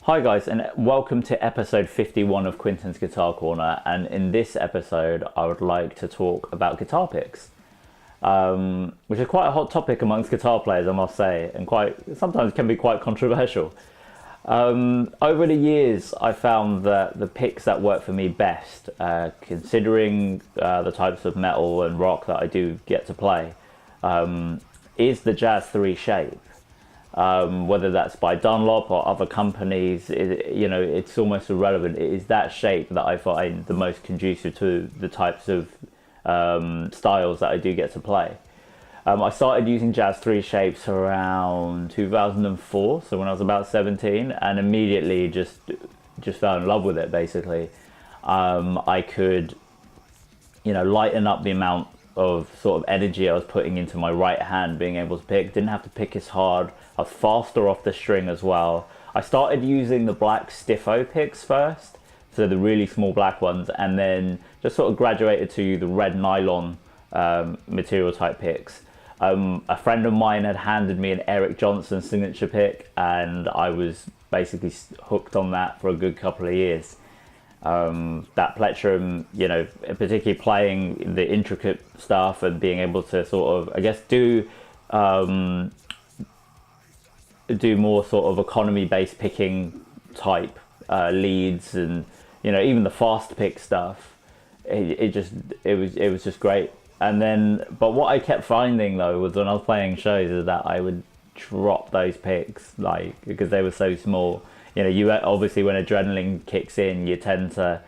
Hi guys, and welcome to episode 51 of Quinton's Guitar Corner. And in this episode, I would like to talk about guitar picks, which is quite a hot topic amongst guitar players, I must say, and sometimes can be quite controversial. Over the years, I found that the picks that work for me best, considering the types of metal and rock that I do get to play, is the Jazz 3 shape. Whether that's by Dunlop or other companies, it's almost irrelevant. It is that shape that I find the most conducive to the types of styles that I do get to play. I started using Jazz 3 shapes around 2004, so when I was about 17, and immediately just fell in love with it, basically. I could, lighten up the amount of sort of energy I was putting into my right hand, being able to pick. Didn't have to pick as hard. I was faster off the string as well. I started using the black Stiffo picks first, so the really small black ones, and then just sort of graduated to the red nylon material type picks. A friend of mine had handed me an Eric Johnson signature pick, and I was basically hooked on that for a good couple of years. That plectrum, particularly playing the intricate stuff and being able to sort of, I guess, do more sort of economy-based picking type leads, and even the fast pick stuff. It was just great. And then, but what I kept finding though was when I was playing shows is that I would drop those picks, because they were so small. You obviously, when adrenaline kicks in, you tend to,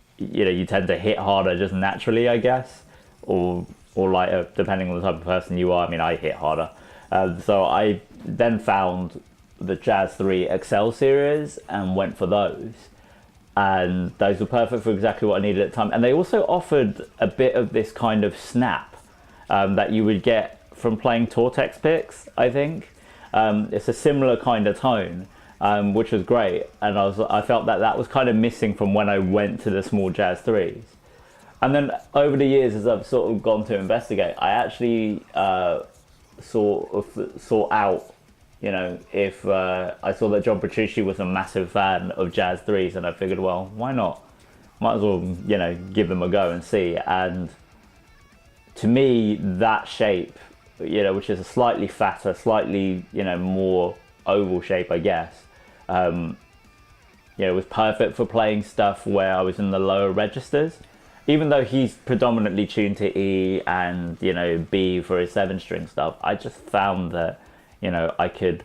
hit harder just naturally, I guess, or lighter, depending on the type of person you are. I mean, I hit harder. So I then found the Jazz 3 XL series and went for those. And those were perfect for exactly what I needed at the time. And they also offered a bit of this kind of snap that you would get from playing Tortex picks, I think. It's a similar kind of tone, which was great. And I felt that was kind of missing from when I went to the small Jazz 3s. And then over the years, as I've sort of gone to investigate, I actually sought out, if I saw that John Petrucci was a massive fan of Jazz 3s, and I figured, well, why not? Might as well, give them a go and see. And to me, that shape, which is a slightly fatter, slightly, more oval shape, I guess, was perfect for playing stuff where I was in the lower registers. Even though he's predominantly tuned to E and, B for his 7-string stuff, I just found that, I could,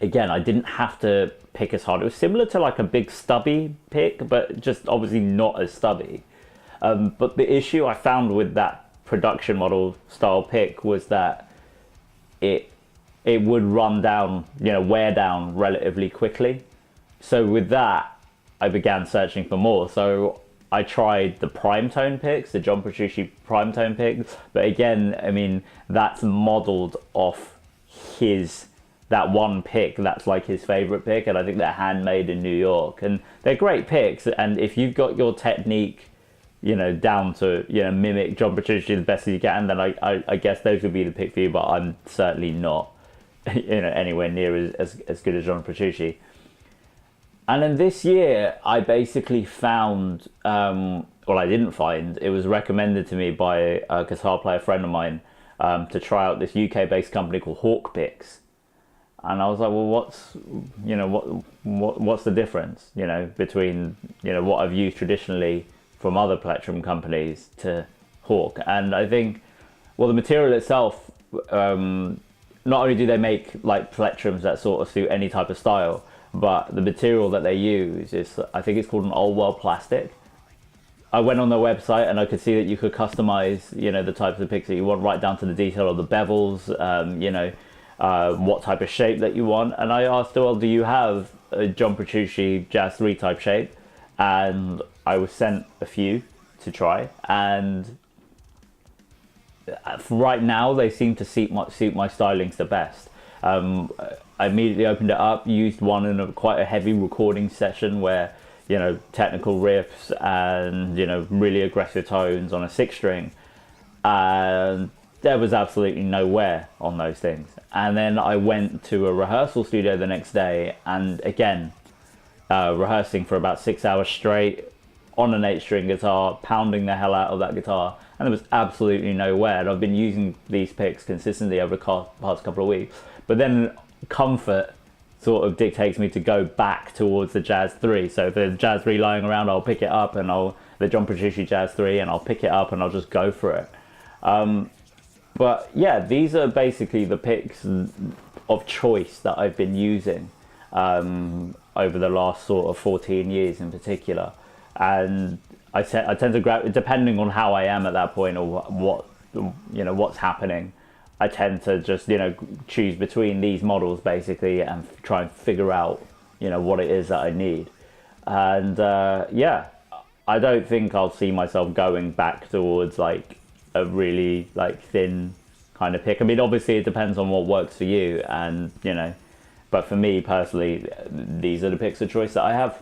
again, I didn't have to pick as hard. It was similar to like a big stubby pick, but just obviously not as stubby. But the issue I found with that production model style pick was that it would run down, wear down relatively quickly. So with that, I began searching for more. So I tried the Primetone picks, the John Petrucci Primetone picks, but again, I mean, that's modeled off that one pick that's like his favorite pick, and I think they're handmade in New York, and they're great picks. And if you've got your technique, down to mimic John Petrucci as best as you can, then I guess those would be the pick for you. But I'm certainly not anywhere near as good as John Petrucci. And then this year, I basically found, I didn't find, it was recommended to me by a guitar player friend of mine to try out this UK-based company called Hawk Picks. And I was like, well, what's the difference, between, what I've used traditionally from other plectrum companies to Hawk? And I think, well, the material itself, not only do they make like plectrums that sort of suit any type of style, but the material that they use is, I think it's called an old world plastic. I went on their website and I could see that you could customize, the types of picks that you want, right down to the detail of the bevels, what type of shape that you want. And I asked, well, do you have a John Petrucci Jazz 3 type shape? And I was sent a few to try. And right now, they seem to suit my stylings the best. I immediately opened it up, used one in quite a heavy recording session where, technical riffs and, really aggressive tones on a 6-string. And there was absolutely no wear on those things. And then I went to a rehearsal studio the next day, and again, rehearsing for about 6 hours straight on an 8-string guitar, pounding the hell out of that guitar, and there was absolutely no wear. And I've been using these picks consistently over the past couple of weeks. But then comfort sort of dictates me to go back towards the Jazz 3. So if there's Jazz 3 lying around, I'll pick it up, and the John Petrucci Jazz 3, and I'll pick it up and I'll just go for it. But yeah, these are basically the picks of choice that I've been using over the last sort of 14 years in particular. And I tend to grab, depending on how I am at that point or what's happening, I tend to just, choose between these models basically and try and figure out, what it is that I need. And yeah, I don't think I'll see myself going back towards like a really like thin kind of pick. I mean, obviously it depends on what works for you, and but for me personally, these are the picks of choice that I have.